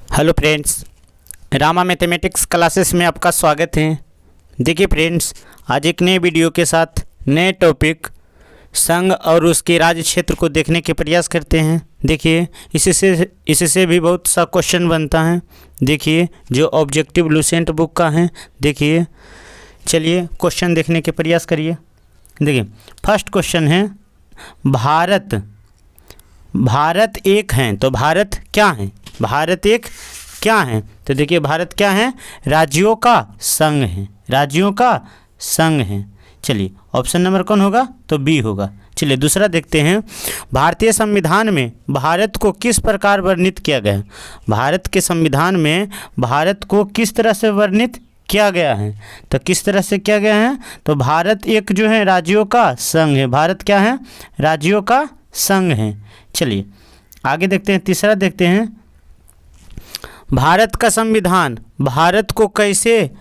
Hello friends, Rama mathematics classes में आपका स्वागत है। देखिए फ्रेंड्स, आज एक नए वीडियो के साथ नए टॉपिक संघ और उसके राज्य क्षेत्र को देखने के प्रयास करते हैं। देखिए इससे भी बहुत सा क्वेश्चन बनता है। देखिए जो ऑब्जेक्टिव लुसेंट बुक का है। देखिए चलिए क्वेश्चन देखने के प्रयास करिए। देखिए फर्स्ट क्वेश्चन है, भारत एक है तो भारत क्या है? भारत एक क्या है? तो देखिए भारत क्या है? राज्यों का संघ है। राज्यों का संघ है। चलिए ऑप्शन नंबर कौन होगा? तो बी होगा। चलिए दूसरा देखते हैं, भारतीय संविधान में भारत को किस प्रकार वर्णित किया गया है? भारत के संविधान में भारत को किस तरह से वर्णित किया गया है? तो किस तरह से किया गया है? तो भारत एक जो है राज्यों का संघ है। भारत क्या है? राज्यों का संघ है। चलिए आगे देखते हैं, तीसरा देखते हैं, भारत का संविधान भारत को कैसे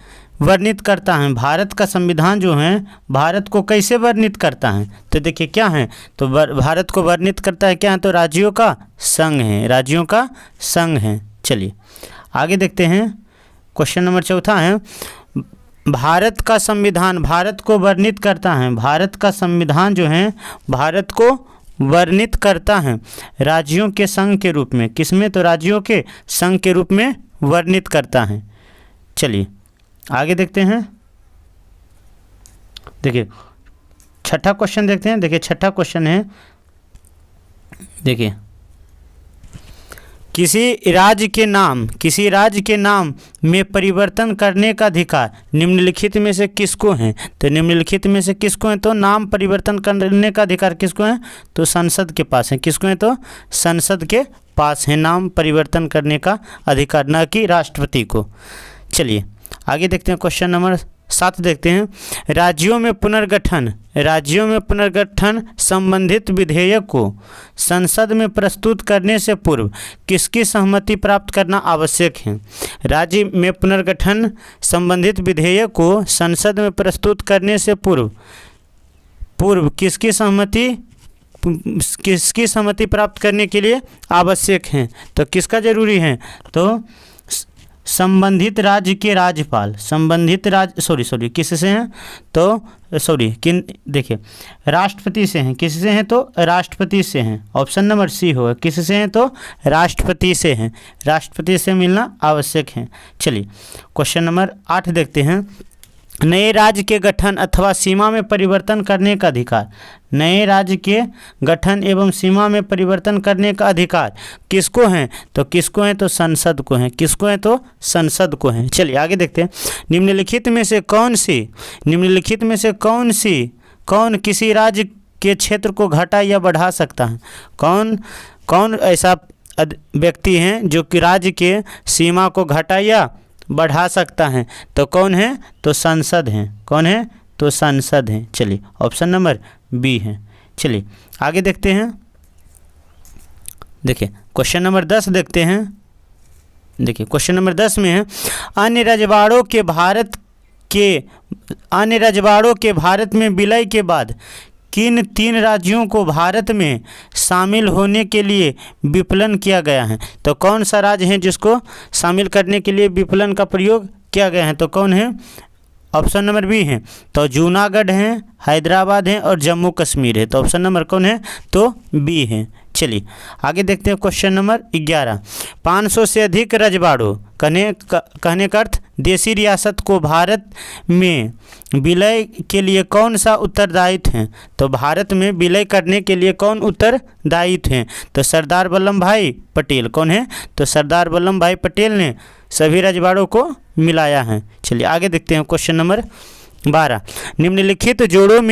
वर्णित करता है? भारत का संविधान जो है भारत को कैसे वर्णित करता है? तो देखिए क्या है? तो भारत को वर्णित करता है क्या है? तो राज्यों का संघ है। राज्यों का संघ है। चलिए आगे देखते हैं, क्वेश्चन नंबर चौथा है, भारत का संविधान भारत को वर्णित करता है। भारत का संविधान जो है भारत को वर्णित करता है राज्यों के संघ के रूप में। किसमें? तो राज्यों के संघ के रूप में वर्णित करता है। चलिए आगे देखते हैं। देखिए छठा क्वेश्चन देखते हैं। देखिए छठा क्वेश्चन है, देखिए किसी राज्य के नाम में परिवर्तन करने का अधिकार निम्नलिखित में से किसको है? तो निम्नलिखित में से किसको है? तो नाम परिवर्तन करने का अधिकार किसको है? तो संसद के पास है। किसको है? तो संसद के पास है नाम परिवर्तन करने का अधिकार, न कि राष्ट्रपति को। चलिए आगे देखते हैं, क्वेश्चन नंबर 7 देखते हैं, राज्यों में पुनर्गठन संबंधित विधेयक को संसद में प्रस्तुत करने से पूर्व किसकी सहमति प्राप्त करना आवश्यक है? राज्य में पुनर्गठन संबंधित विधेयक को संसद में प्रस्तुत करने से पूर्व किसकी सहमति प्राप्त करने के लिए आवश्यक है? तो किसका जरूरी है? तो संबंधित राज्य के राज्यपाल, किससे हैं? तो देखिए राष्ट्रपति से हैं। किससे हैं? तो राष्ट्रपति से हैं। ऑप्शन नंबर सी होगा। किससे हैं? तो राष्ट्रपति से हैं। राष्ट्रपति से मिलना आवश्यक है। चलिए क्वेश्चन नंबर 8 देखते हैं, नए राज्य के गठन अथवा सीमा में परिवर्तन करने का अधिकार। नए राज्य के गठन एवं सीमा में परिवर्तन करने का अधिकार किसको है? तो किसको है? तो संसद को है। किसको है? तो संसद को है। चलिए आगे देखते हैं, निम्नलिखित में से कौन किसी राज्य के क्षेत्र को घटा या बढ़ा सकता है? कौन ऐसा व्यक्ति हैं जो कि राज्य के सीमा को घटा या बढ़ा सकता है? तो कौन है? तो संसद है। कौन है? तो संसद है। चलिए ऑप्शन नंबर बी है। चलिए आगे देखते हैं, देखिए क्वेश्चन नंबर 10 देखते हैं। देखिए क्वेश्चन नंबर 10 में है, अन्य रजवाड़ों के भारत में विलय के बाद किन 3 राज्यों को भारत में शामिल होने के लिए विपलन किया गया है? तो कौन सा राज्य है जिसको शामिल करने के लिए विपलन का प्रयोग किया गया है? तो कौन है? ऑप्शन नंबर बी है। तो जूनागढ़ है, हैदराबाद है और जम्मू कश्मीर है। तो ऑप्शन नंबर कौन है? तो बी है। चलिए आगे देखते हैं, क्वेश्चन नंबर 11, 500 से अधिक रजवाड़ों कहने का अर्थ देसी रियासत को भारत में विलय के लिए कौन सा उत्तरदायित्व है? तो भारत में विलय करने के लिए कौन उत्तरदायित्व है? तो सरदार वल्लभ भाई पटेल। कौन है? तो सरदार वल्लभ भाई पटेल ने सभी रजवाड़ों को मिलाया है। चलिए आगे देखते हैं, क्वेश्चन नंबर 12, निम्नलिखित जोड़ों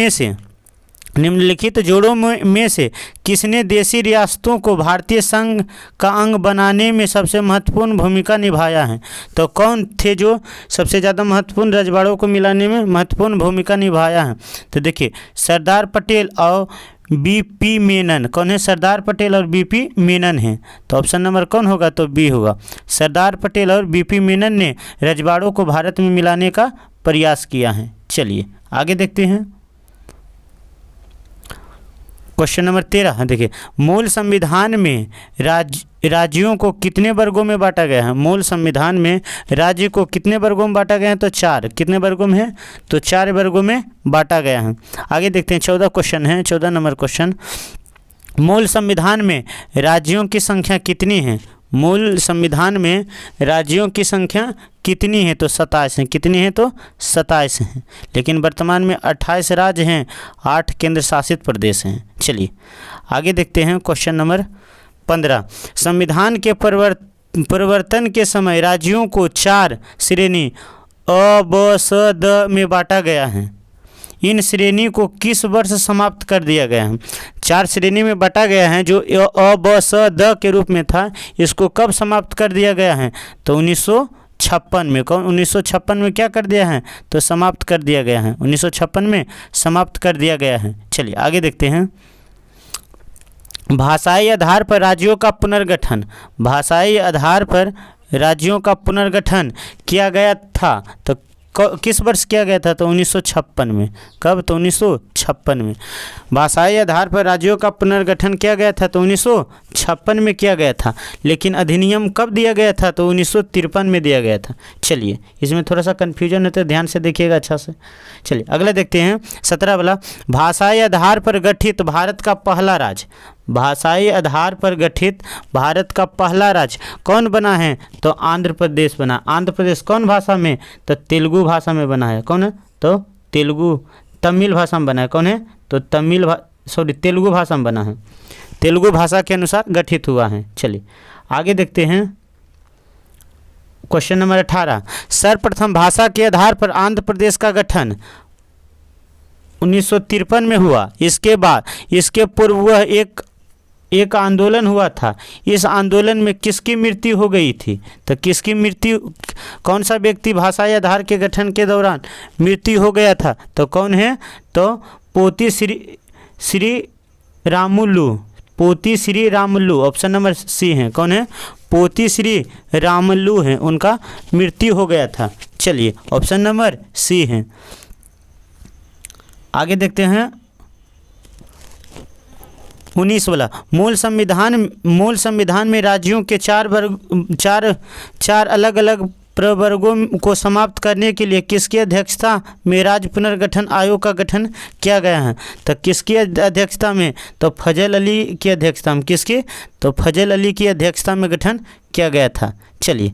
में से किसने देशी रियासतों को भारतीय संघ का अंग बनाने में सबसे महत्वपूर्ण भूमिका निभाया है? तो कौन थे जो सबसे ज़्यादा महत्वपूर्ण रजवाड़ों को मिलाने में महत्वपूर्ण भूमिका निभाया है? तो देखिए सरदार पटेल और बीपी मेनन। कौन है? सरदार पटेल और बीपी मेनन हैं। तो ऑप्शन नंबर कौन होगा? तो बी होगा। सरदार पटेल और बीपी मेनन ने रजवाड़ों को भारत में मिलाने का प्रयास किया है। चलिए आगे देखते हैं, क्वेश्चन नंबर 13 देखिए, मूल संविधान में राज्यों को कितने वर्गों में बांटा गया है? मूल संविधान में राज्य को कितने वर्गों में बांटा गया है? तो 4। कितने वर्गों में है? तो 4 वर्गों में बांटा गया है। आगे देखते हैं, 14 क्वेश्चन है, 14 नंबर क्वेश्चन। मूल संविधान में राज्यों की संख्या कितनी है? मूल संविधान में राज्यों की संख्या कितनी है? तो 27 हैं। कितनी है? तो 27 हैं। लेकिन वर्तमान में 28 राज्य हैं, 8 केंद्र शासित प्रदेश हैं। चलिए आगे देखते हैं, क्वेश्चन नंबर 15। संविधान के परिवर्तन के समय राज्यों को 4 श्रेणी अ, ब, स, द में बांटा गया है। इन श्रेणी को किस वर्ष समाप्त कर दिया गया है? 4 श्रेणी में बांटा गया है, जो अ, ब, स, द के रूप में था, इसको कब समाप्त कर दिया गया है? तो 1956 में। कौन? 1956 में क्या कर दिया है? तो समाप्त कर दिया गया है। 1956 में समाप्त कर दिया गया है। चलिए आगे देखते हैं, भाषाई आधार पर राज्यों का पुनर्गठन। भाषाई आधार पर राज्यों का पुनर्गठन किया गया था, तो किस वर्ष किया गया था? तो 1956 में। कब? तो 1956 में। भाषाई आधार पर राज्यों का पुनर्गठन किया गया था, तो 1956 में किया गया था। लेकिन अधिनियम कब दिया गया था? तो 1953 में दिया गया था। चलिए, इसमें थोड़ा सा कन्फ्यूजन है तो ध्यान से देखिएगा अच्छा से। चलिए अगला देखते हैं, 17 वाला। भाषाई आधार पर गठित भारत का पहला राज्य। भाषाई आधार पर गठित भारत का पहला राज्य कौन बना है? तो आंध्र प्रदेश बना। आंध्र प्रदेश कौन भाषा में? तो तेलुगु भाषा में बना है। कौन है? तो तमिल भाषा में बना है। कौन है? तो तेलुगु भाषा में बना है। तेलुगु भाषा के अनुसार गठित हुआ है। चलिए आगे देखते हैं, क्वेश्चन नंबर 18। सर्वप्रथम भाषा के आधार पर आंध्र प्रदेश का गठन 1953 में हुआ। इसके बाद, इसके पूर्व वह एक आंदोलन हुआ था। इस आंदोलन में किसकी मृत्यु हो गई थी? तो किसकी मृत्यु, कौन सा व्यक्ति भाषाई आधार के गठन के दौरान मृत्यु हो गया था? तो कौन है? तो पोती Sri Ramulu. Potti Sri Ramulu, option number C है। कौन है? पोती श्री रामुलु हैं, उनका मृत्यु हो गया था। चलिए ऑप्शन नंबर सी है। आगे देखते हैं, 19 वाला। मूल संविधान में राज्यों के 4 अलग अलग प्रवर्गों को समाप्त करने के लिए किसकी अध्यक्षता में राज्य पुनर्गठन आयोग का गठन किया गया है? तो किसकी अध्यक्षता में? तो फजल अली की अध्यक्षता में। किसकी? तो फजल अली की अध्यक्षता में गठन किया गया था। चलिए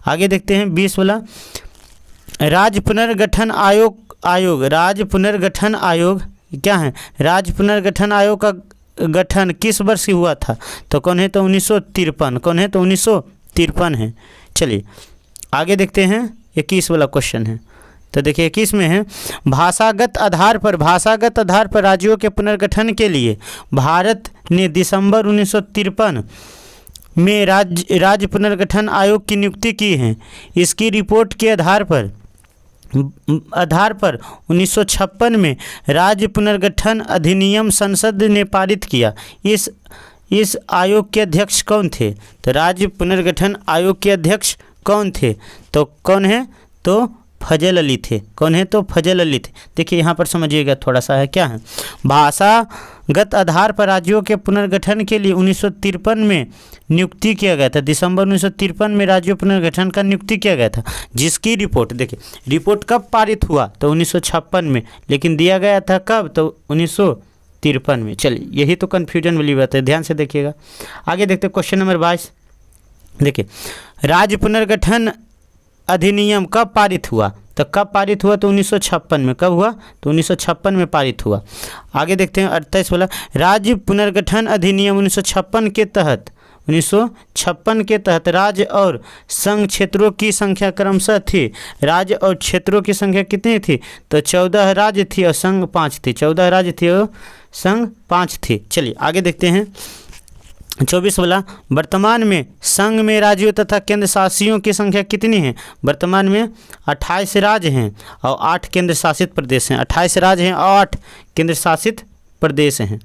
आगे देखते हैं, 20 वाला। राज्य पुनर्गठन आयोग क्या है? राज्य पुनर्गठन आयोग का गठन किस वर्ष हुआ था? तो कौन है? तो 1953। कौन है? तो 1953 है। चलिए आगे देखते हैं, 21 वाला क्वेश्चन है। तो देखिए 21 में है, भाषागत आधार पर राज्यों के पुनर्गठन के लिए भारत ने दिसंबर 1953 में राज्य पुनर्गठन आयोग की नियुक्ति की है। इसकी रिपोर्ट के आधार पर 1956 में राज्य पुनर्गठन अधिनियम संसद ने पारित किया। इस आयोग के अध्यक्ष कौन थे? तो राज्य पुनर्गठन आयोग के अध्यक्ष कौन थे? तो कौन है? तो फजल अली थे। कौन है? तो फजल अली थे। देखिए यहाँ पर समझिएगा थोड़ा सा है, क्या है, भाषागत आधार पर राज्यों के पुनर्गठन के लिए 1953 में नियुक्ति किया गया था। दिसंबर 1953 में राज्यों पुनर्गठन का नियुक्ति किया गया था, जिसकी रिपोर्ट, देखिए रिपोर्ट कब पारित हुआ? तो 1956 में, लेकिन दिया गया था कब? तो 1953 में। चलिए यही तो कन्फ्यूजन वाली बात है, ध्यान से देखिएगा। आगे देखते हैं, क्वेश्चन नंबर 22। देखिए राज्य पुनर्गठन अधिनियम कब पारित हुआ? तो कब पारित हुआ? तो 1956 में। कब हुआ? तो 1956 में पारित हुआ। आगे देखते हैं 28 वाला। राज्य पुनर्गठन अधिनियम 1956 के तहत राज्य और संघ क्षेत्रों की संख्या क्रमशः थी। राज्य और क्षेत्रों की संख्या कितनी थी? तो 14 राज्य थी और संघ 5 थी। 14 राज्य थी और संघ 5 थी। चलिए आगे देखते हैं, 24 वाला। वर्तमान में संघ में राज्यों तथा केंद्र शासियों की संख्या कितनी है? वर्तमान में 28 राज्य हैं और 8 केंद्र शासित प्रदेश हैं। 28 राज्य हैं और 8 केंद्र शासित प्रदेश हैं।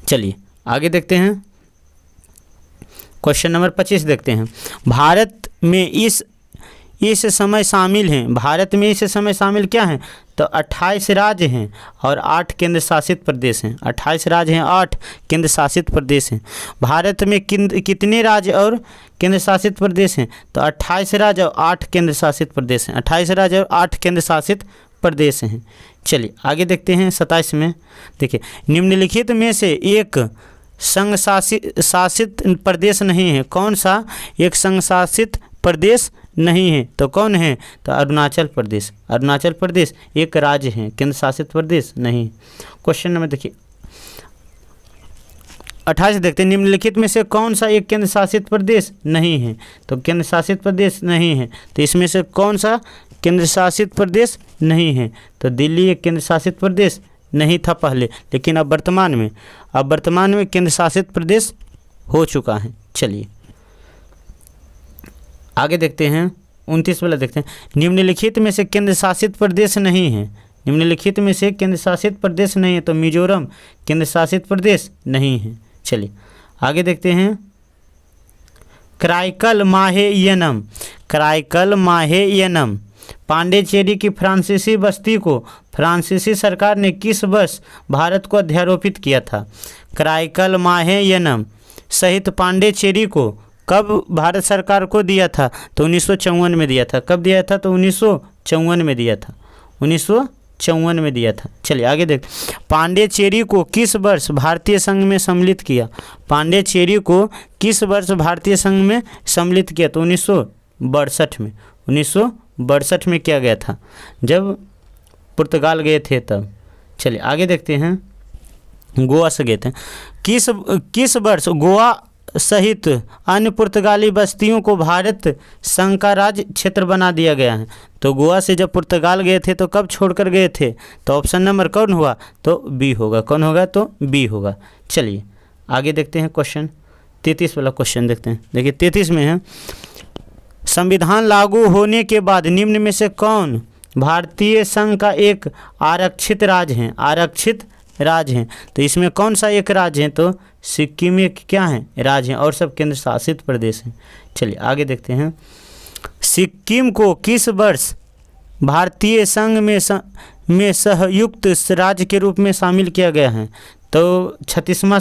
चलिए आगे देखते हैं, क्वेश्चन नंबर 25 देखते हैं। भारत में इस समय शामिल हैं, भारत में इस समय शामिल क्या हैं, तो 28 राज्य हैं और 8 केंद्र शासित प्रदेश हैं। 28 राज्य हैं, 8 केंद्र शासित प्रदेश हैं। भारत में कितने राज्य और केंद्र शासित प्रदेश हैं, तो 28 राज्य और 8 केंद्र शासित प्रदेश हैं। 28 राज्य और 8 केंद्र शासित प्रदेश हैं। चलिए आगे देखते हैं 27 में। देखिए, निम्नलिखित में से एक संघ शासित प्रदेश नहीं है। कौन सा एक संघ शासित प्रदेश नहीं है, तो कौन है, तो अरुणाचल प्रदेश। अरुणाचल प्रदेश एक राज्य है, केंद्र शासित प्रदेश नहीं। क्वेश्चन नंबर देखिए 28 देखते हैं, निम्नलिखित में से कौन सा एक केंद्र शासित प्रदेश नहीं है, तो केंद्र शासित प्रदेश नहीं है, तो इसमें से कौन सा केंद्र शासित प्रदेश नहीं है, तो दिल्ली एक केंद्र शासित प्रदेश नहीं था पहले, लेकिन अब वर्तमान में केंद्र शासित प्रदेश हो चुका है। चलिए आगे देखते हैं 29 वाला देखते हैं, निम्नलिखित में से केंद्र शासित प्रदेश नहीं है। निम्नलिखित में से केंद्र शासित प्रदेश नहीं है, तो मिजोरम केंद्र शासित प्रदेश नहीं है। चलिए आगे देखते हैं कराईकल माहेयनम पांडिचेरी की फ्रांसीसी बस्ती को फ्रांसीसी सरकार ने किस वर्ष भारत को अध्यारोपित किया था। कराईकल माहेयनम सहित पांडिचेरी को कब भारत सरकार को दिया था, तो 1954 में दिया था। कब दिया था, तो 1954 में दिया था। 1954 में दिया था। चलिए आगे देख, पांडिचेरी को किस वर्ष भारतीय संघ में सम्मिलित किया। पांडिचेरी को किस वर्ष भारतीय संघ में सम्मिलित किया, तो 1962 में। 1962 में किया गया था, जब पुर्तगाल गए थे तब। चलिए आगे देखते हैं, गोवा से गए थे। किस वर्ष गोवा सहित अन्य पुर्तगाली बस्तियों को भारत संघ का राज्य क्षेत्र बना दिया गया है। तो गोवा से जब पुर्तगाल गए थे तो कब छोड़कर गए थे, तो ऑप्शन नंबर कौन हुआ, तो बी होगा। कौन होगा, तो बी होगा। चलिए आगे देखते हैं क्वेश्चन 33 वाला क्वेश्चन देखते हैं। देखिए 33 में है, संविधान लागू होने के बाद निम्न में से कौन भारतीय संघ का एक आरक्षित राज्य है। आरक्षित राज्य हैं, तो इसमें कौन सा एक राज्य है, तो सिक्किम एक क्या है, राज्य है, और सब केंद्र शासित प्रदेश हैं। चलिए आगे देखते हैं, सिक्किम को किस वर्ष भारतीय संघ में संयुक्त राज्य के रूप में शामिल किया गया है, तो 36वां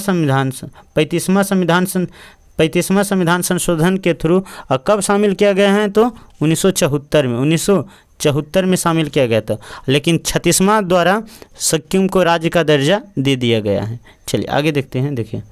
संविधान संशोधन के थ्रू। और कब शामिल किया गया है, तो 1974 में। 1974 में शामिल किया गया था, लेकिन 36वां द्वारा सिक्किम को राज्य का दर्जा दे दिया गया है। चलिए आगे देखते हैं। देखिए,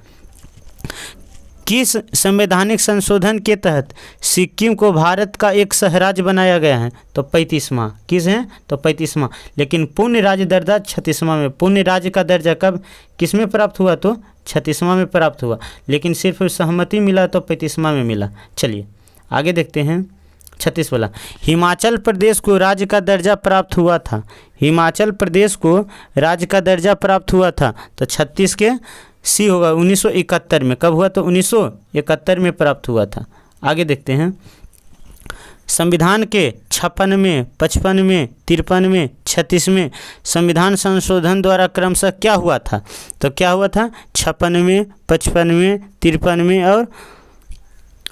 किस संवैधानिक संशोधन के तहत सिक्किम को भारत का एक सहराज्य बनाया गया है, तो 35वां। किस है, तो 35वां। लेकिन पूर्ण राज्य दर्जा 36वां में। पूर्ण राज्य का दर्जा कब किस में प्राप्त हुआ, तो 36वां में प्राप्त हुआ, लेकिन सिर्फ सहमति मिला तो 35वां में मिला। चलिए आगे देखते हैं 36 वाला, हिमाचल प्रदेश को राज्य का दर्जा प्राप्त हुआ था। हिमाचल प्रदेश को राज्य का दर्जा प्राप्त हुआ था, तो 36 के सी होगा। 1971 में। कब हुआ, तो 1971 में प्राप्त हुआ था। आगे देखते हैं, संविधान के 56वें, 55वें, 53वें, 36वें संविधान संशोधन द्वारा क्रमशः क्या हुआ था, तो क्या हुआ था, 56वें, 55वें, 53वें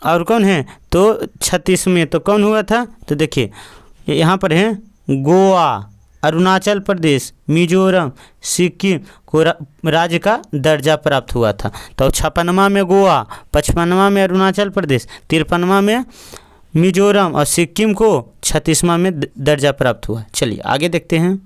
और कौन है, तो 36वें। तो कौन हुआ था, तो देखिए यहाँ पर है गोवा, अरुणाचल प्रदेश, मिजोरम, सिक्किम को राज्य का दर्जा प्राप्त हुआ था। तो 56वां में गोवा, 55वां में अरुणाचल प्रदेश, 53वां में मिजोरम और सिक्किम को 36वां में दर्जा प्राप्त हुआ। चलिए आगे देखते हैं,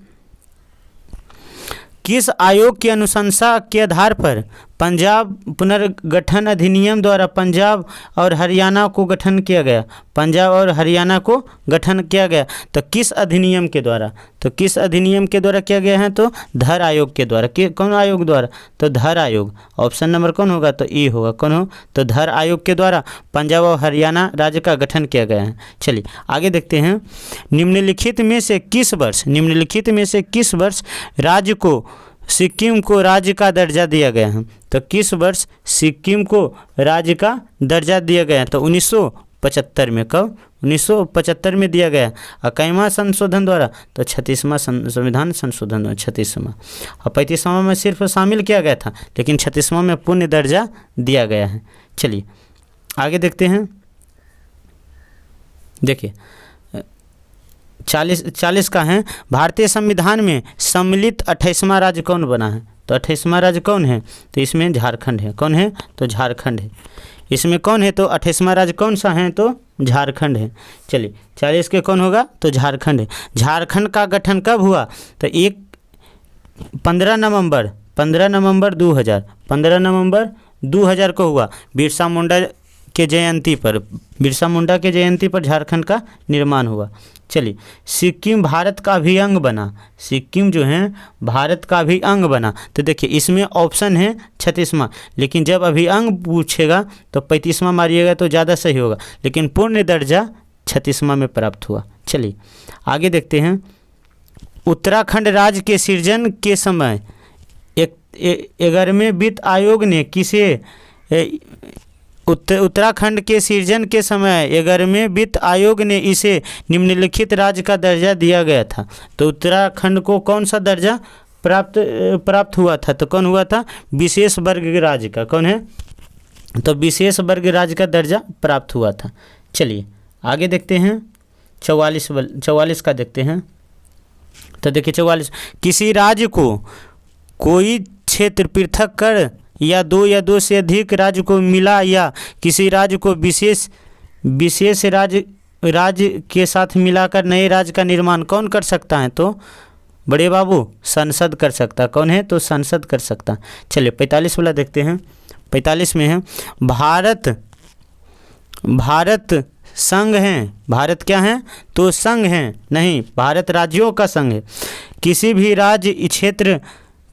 किस आयोग की अनुशंसा के आधार पर पंजाब पुनर्गठन अधिनियम द्वारा पंजाब और हरियाणा को गठन किया गया। पंजाब और हरियाणा को गठन किया गया, तो किस अधिनियम के द्वारा, तो किस अधिनियम के द्वारा किया गया है, तो धर आयोग के द्वारा। कौन आयोग द्वारा, तो धर आयोग। ऑप्शन नंबर कौन होगा, तो ई होगा। कौन हो, तो धर आयोग के द्वारा पंजाब और हरियाणा राज्य का गठन किया गया है। चलिए आगे देखते हैं, निम्नलिखित में से किस वर्ष राज्य को सिक्किम को राज्य का दर्जा दिया गया है, तो किस वर्ष सिक्किम को राज्य का दर्जा दिया गया है, तो 1975 में। कब, 1975 में दिया गया। और कईवां संशोधन द्वारा, तो 36वां संविधान संशोधन द्वारा, 36वां। और 35वां में सिर्फ शामिल किया गया था, लेकिन 36वां में पूर्ण दर्जा दिया गया है। चलिए आगे देखते हैं, देखिए 40 का है, भारतीय संविधान में सम्मिलित 28वां राज्य कौन बना है? तो 28वां राज्य कौन है? तो इसमें झारखंड है। कौन है? तो झारखंड है। इसमें कौन है? तो 28वां राज्य कौन सा है? तो झारखंड है। चलिए 40 के कौन होगा? तो झारखंड है। झारखंड का गठन कब हुआ? तो 15 नवंबर 2000 को हुआ। बिरसा मुंडा के जयंती पर झारखंड का निर्माण हुआ। चलिए सिक्किम भारत का भी अंग बना। सिक्किम जो है भारत का भी अंग बना। तो देखिए इसमें ऑप्शन है 36वां, लेकिन जब अभी अंग पूछेगा तो 35वां मारिएगा तो ज़्यादा सही होगा, लेकिन पूर्ण दर्जा 36वां में प्राप्त हुआ। चलिए आगे देखते हैं। उत्तराखंड राज्य के सृजन के समय 11वें वित्त आयोग ने किसे उत्तराखंड के सृजन के समय 11वें वित्त आयोग ने इसे निम्नलिखित राज्य का दर्जा दिया गया था। तो उत्तराखंड को कौन सा दर्जा प्राप्त हुआ था? तो कौन हुआ था? विशेष वर्ग राज्य का। कौन है? तो विशेष वर्ग राज्य का दर्जा प्राप्त हुआ था। चलिए आगे देखते हैं। 44 का देखते हैं। तो देखिए 44, किसी राज्य को कोई क्षेत्र पृथक कर या दो से अधिक राज्य को मिला या किसी राज्य को विशेष राज्य के साथ मिलाकर नए राज्य का निर्माण कौन कर सकता है? तो बड़े बाबू संसद कर सकता है। कौन है? तो संसद कर सकता है। चलिए 45 वाला देखते हैं। 45 में है भारत संघ है। भारत क्या है? तो संघ है, नहीं, भारत राज्यों का संघ है। किसी भी राज्य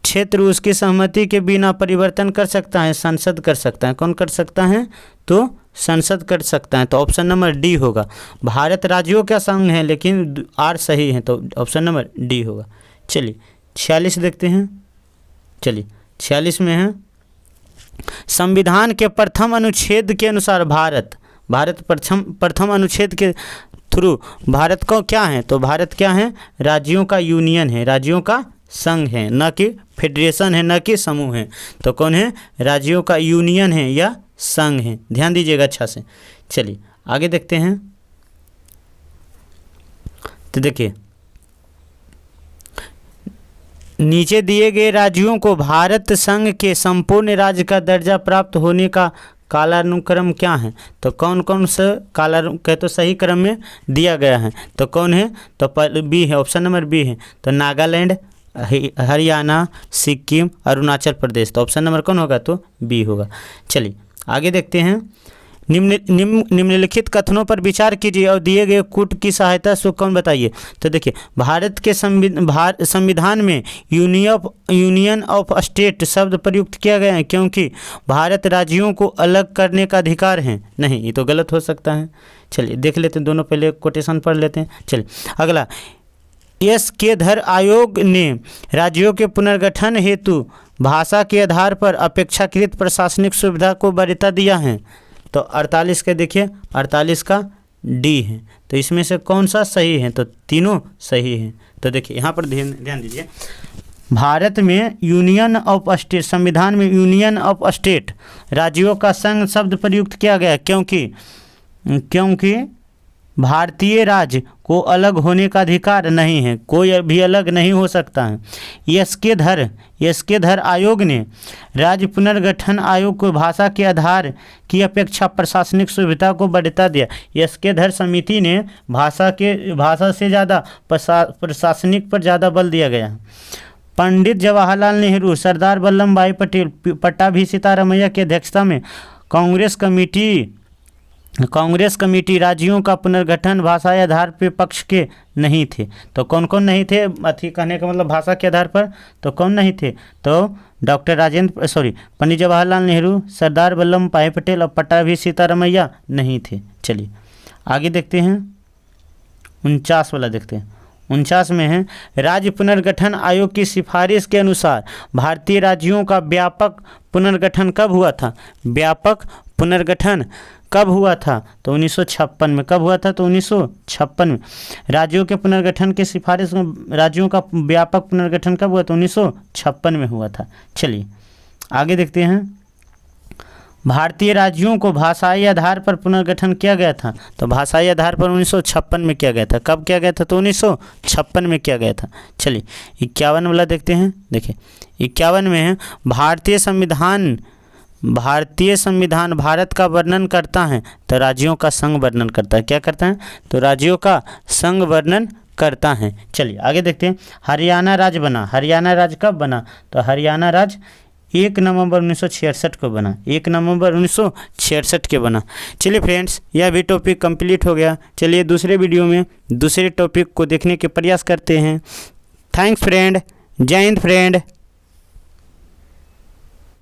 क्षेत्र उसकी सहमति के बिना परिवर्तन कर सकता है, संसद कर सकता है। कौन कर सकता है? तो संसद कर सकता है। तो ऑप्शन नंबर डी होगा। भारत राज्यों का संघ है, लेकिन आर सही है, तो ऑप्शन नंबर डी होगा। चलिए 46 देखते हैं। चलिए 46 में है, संविधान के प्रथम अनुच्छेद के अनुसार भारत प्रथम अनुच्छेद के थ्रू भारत को क्या है? तो भारत क्या है? राज्यों का यूनियन है, राज्यों का संघ है, न कि फेडरेशन है, न कि समूह है। तो कौन है? राज्यों का यूनियन है या संघ है। ध्यान दीजिएगा अच्छा से। चलिए आगे देखते हैं। तो देखिए नीचे दिए गए राज्यों को भारत संघ के संपूर्ण राज्य का दर्जा प्राप्त होने का कालानुक्रम क्या है? तो कौन कौन सा कालानुक्रम तो सही क्रम में दिया गया है? तो कौन है? तो बी है, ऑप्शन नंबर बी है। तो नागालैंड, हरियाणा, सिक्किम, अरुणाचल प्रदेश। तो ऑप्शन नंबर कौन होगा? तो बी होगा। चलिए आगे देखते हैं। निम्नलिखित कथनों पर विचार कीजिए और दिए गए कूट की सहायता से कौन बताइए। तो देखिए भारत के संविधान में यूनियन ऑफ स्टेट शब्द प्रयुक्त किया गया है क्योंकि भारत राज्यों को अलग करने का अधिकार है। नहीं, ये तो गलत हो सकता है। चलिए देख लेते हैं, दोनों पहले कोटेशन पढ़ लेते हैं। चलिए अगला, एस के धर आयोग ने राज्यों के पुनर्गठन हेतु भाषा के आधार पर अपेक्षाकृत प्रशासनिक सुविधा को वरीयता दिया है। तो 48 के देखिए, 48 का डी है। तो इसमें से कौन सा सही है? तो तीनों सही हैं। तो देखिए यहाँ पर ध्यान दीजिए, भारत में यूनियन ऑफ स्टेट, संविधान में यूनियन ऑफ स्टेट, राज्यों का संघ शब्द प्रयुक्त किया गया क्योंकि भारतीय राज्य को अलग होने का अधिकार नहीं है, कोई भी अलग नहीं हो सकता है। एस के धर आयोग ने राज्य पुनर्गठन आयोग को भाषा के आधार की अपेक्षा प्रशासनिक सुविधा को वरीयता दिया। एस के धर समिति ने भाषा से ज़्यादा प्रशासनिक पर ज़्यादा बल दिया गया है। पंडित जवाहरलाल नेहरू, सरदार वल्लभ भाई पटेल, पट्टाभी सीतारामैया की अध्यक्षता में कांग्रेस कमेटी राज्यों का पुनर्गठन भाषा के आधार पर पक्ष के नहीं थे। तो कौन कौन नहीं थे? अथी कहने का मतलब भाषा के आधार पर तो कौन नहीं थे? तो पंडित जवाहरलाल नेहरू, सरदार वल्लभ भाई पटेल और पट्टाभी सीतारामैया नहीं थे। चलिए आगे देखते हैं। 49 वाला देखते हैं। 49 में है, राज्य पुनर्गठन आयोग की सिफारिश के अनुसार भारतीय राज्यों का व्यापक पुनर्गठन कब हुआ था? व्यापक पुनर्गठन कब हुआ था? तो 1956 में। कब हुआ था? तो 1956 में। राज्यों के पुनर्गठन की सिफारिश में राज्यों का व्यापक पुनर्गठन कब हुआ? तो 1956 में हुआ था। चलिए आगे देखते हैं। भारतीय राज्यों को भाषाई आधार पर पुनर्गठन किया गया था? तो भाषाई आधार पर 1956 में किया गया था। कब किया गया था? तो 1956 में किया गया था। चलिए 51 वाला देखते हैं। देखिए 51 में है, भारतीय संविधान भारत का वर्णन करता है तो राज्यों का संघ वर्णन करता है। क्या करता है? तो राज्यों का संघ वर्णन करता है। चलिए आगे देखते हैं। हरियाणा राज्य बना। हरियाणा राज्य कब बना? तो हरियाणा राज्य 1 नवंबर 1966 को बना। 1 नवंबर 1966 के बना। चलिए फ्रेंड्स, यह भी टॉपिक कंप्लीट हो गया। चलिए दूसरे वीडियो में दूसरे टॉपिक को देखने के प्रयास करते हैं। Thanks friend. जय हिंद फ्रेंड।